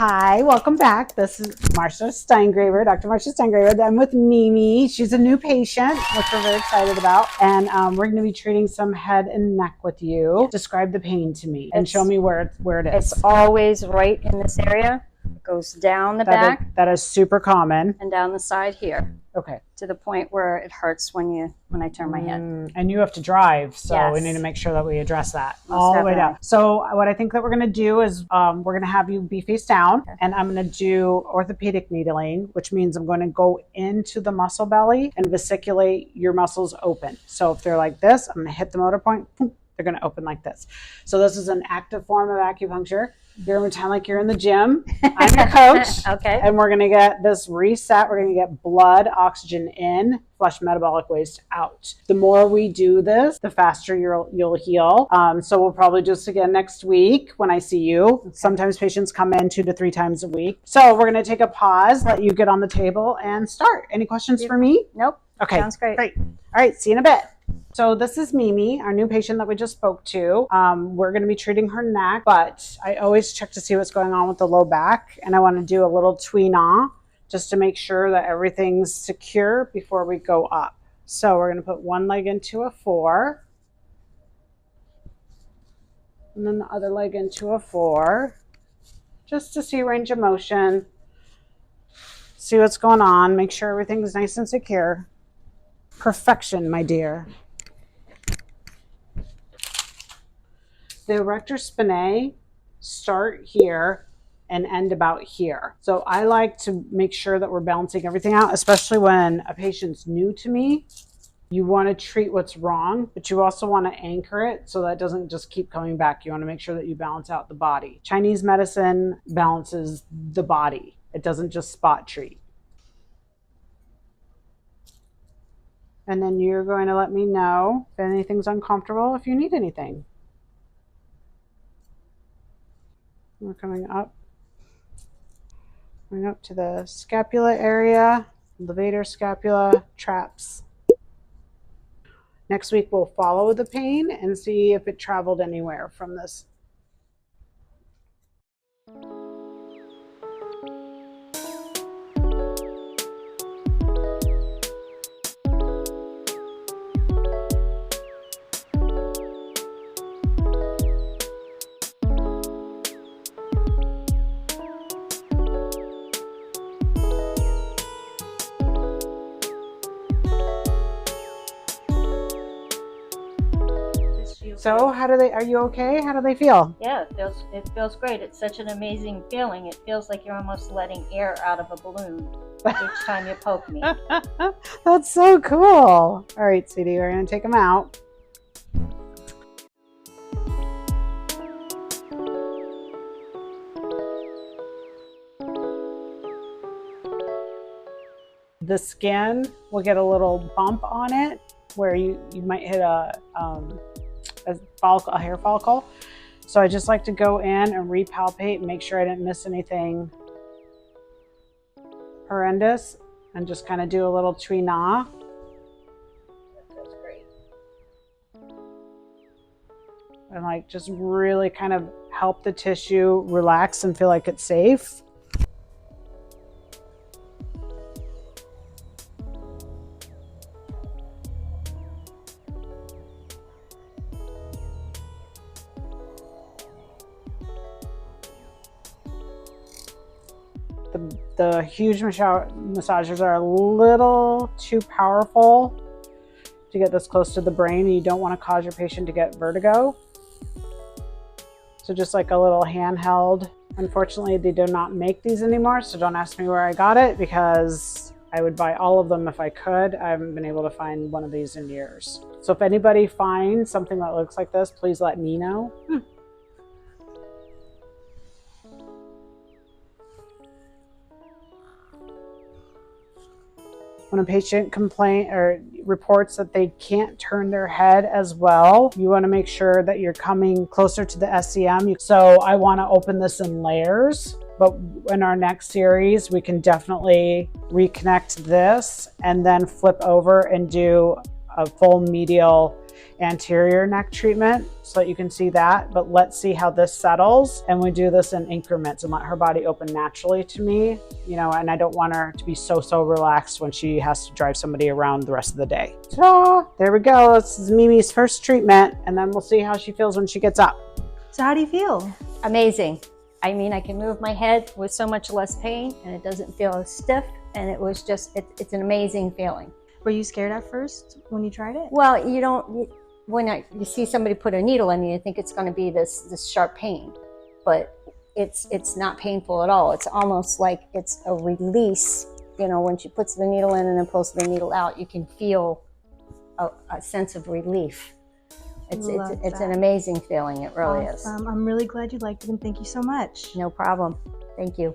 Hi, welcome back. This is Marcia Steingraver, Dr. Marcia Steingraver. I'm with Mimi. She's a new patient, which we're very excited about. And we're going to be treating some head and neck with you. Describe the pain to me and show me where it is. It's always right in this area. It goes down the back. That is super common. And down the side here. Okay. To the point where it hurts when I turn my head. And you have to drive, so yes. We need to make sure that we address that Most the way down. So what I think that we're going to do is we're going to have you be face down, okay. And I'm going to do orthopedic needling, which means I'm going to go into the muscle belly and vesiculate your muscles open. So if they're like this, I'm going to hit the motor point, boom, they're going to open like this. So this is an active form of acupuncture. You're going to pretend like you're in the gym. I'm your coach. Okay. And we're going to get this reset. We're going to get blood, oxygen in, flush metabolic waste out. The more we do this, the faster you'll heal. So we'll probably do this again next week when I see you. Okay. Sometimes patients come in 2 to 3 times a week. So we're going to take a pause, let you get on the table and start. Any questions for me? Nope. Okay. Sounds great. Great. All right. See you in a bit. So this is Mimi, our new patient that we just spoke to. We're going to be treating her neck, but I always check to see what's going on with the low back. And I want to do a little tweenaw just to make sure that everything's secure before we go up. So we're going to put one leg into a 4. And then the other leg into a 4. Just to see range of motion. See what's going on. Make sure everything's nice and secure. Perfection, my dear. The erector spinae start here and end about here. So I like to make sure that we're balancing everything out, especially when a patient's new to me. You want to treat what's wrong, but you also want to anchor it so that it doesn't just keep coming back. You want to make sure that you balance out the body. Chinese medicine balances the body. It doesn't just spot treat. And then you're going to let me know if anything's uncomfortable, if you need anything. We're coming up to the scapula area, levator scapula, traps. Next week we'll follow the pain and see if it traveled anywhere from this. So are you okay? How do they feel? Yeah, it feels great. It's such an amazing feeling. It feels like you're almost letting air out of a balloon each time you poke me. That's so cool. All right, sweetie, we're going to take them out. The skin will get a little bump on it where you might hit a hair follicle. So I just like to go in and repalpate and make sure I didn't miss anything horrendous and just kind of do a little tweenaw. That's great. And like just really kind of help the tissue relax and feel like it's safe. The huge massagers are a little too powerful to get this close to the brain, and you don't want to cause your patient to get vertigo. So just like a little handheld. Unfortunately, they do not make these anymore, so don't ask me where I got it because I would buy all of them if I could. I haven't been able to find one of these in years. So if anybody finds something that looks like this, please let me know. When a patient reports that they can't turn their head as well, you want to make sure that you're coming closer to the SCM. So I want to open this in layers, but in our next series, we can definitely reconnect this and then flip over and do a full medial anterior neck treatment so that you can see that. But let's see how this settles. And we do this in increments and let her body open naturally to me, you know, and I don't want her to be so relaxed when she has to drive somebody around the rest of the day. So there we go. This is Mimi's first treatment, and then we'll see how she feels when she gets up. So how do you feel? Amazing. I mean, I can move my head with so much less pain, and it doesn't feel as stiff, and it was just, it's an amazing feeling. Were you scared at first when you tried it? Well, when you see somebody put a needle in you think it's going to be this sharp pain, but it's not painful at all. It's almost like it's a release. You know, when she puts the needle in and then pulls the needle out, you can feel a sense of relief. It's an amazing feeling. It really is. I'm really glad you liked it, and thank you so much. No problem. Thank you.